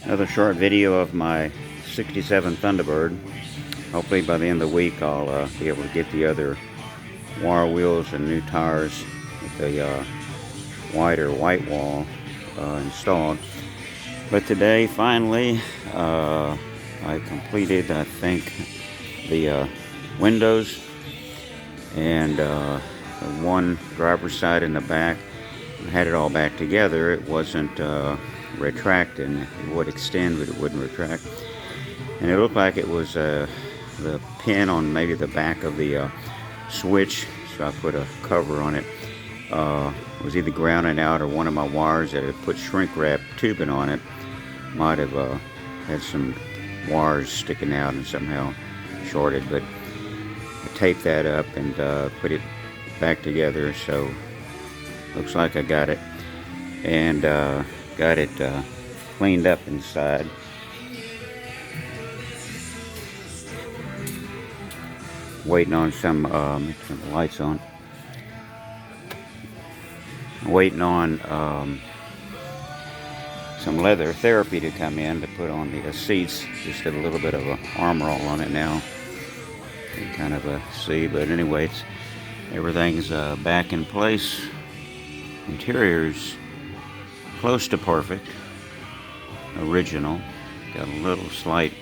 Another short video of my 67 Thunderbird. Hopefully by the end of the week I'll be able to get the other wire wheels and new tires with the wider white wall installed. But today finally I completed, I think, the windows and the one driver's side in the back. I had it all back together. It wasn't retracting. It would extend, but it wouldn't retract. And it looked like it was the pin on maybe the back of the switch, so I put a cover on it. It was either grounding out, or one of my wires that had put shrink wrap tubing on it might have had some wires sticking out and somehow shorted. But I taped that up and put it back together, so looks like I got it, and got it cleaned up inside. Waiting on some, turn the lights on. Waiting on some leather therapy to come in to put on the seats. Just did a little bit of an arm roll on it now. You can kind of see, but anyways, everything's back in place. Interior's close to perfect. Original. Got a little slight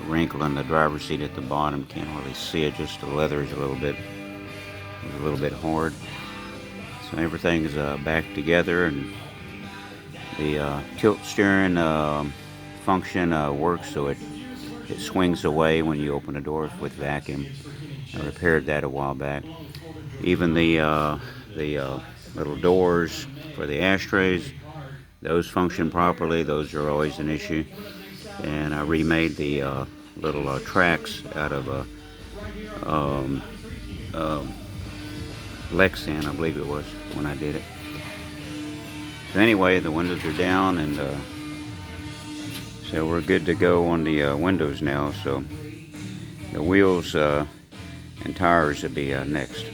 wrinkle in the driver's seat at the bottom. Can't really see it, just the leather is a little bit hard. So everything's back together, and the tilt steering function works, so it swings away when you open the doors with vacuum. I repaired that a while back. Even the little doors for the ashtrays, those function properly. Those are always an issue. And I remade the little tracks out of Lexan, I believe it was, when I did it. So anyway, the windows are down, and so we're good to go on the windows now. So the wheels and tires will be next.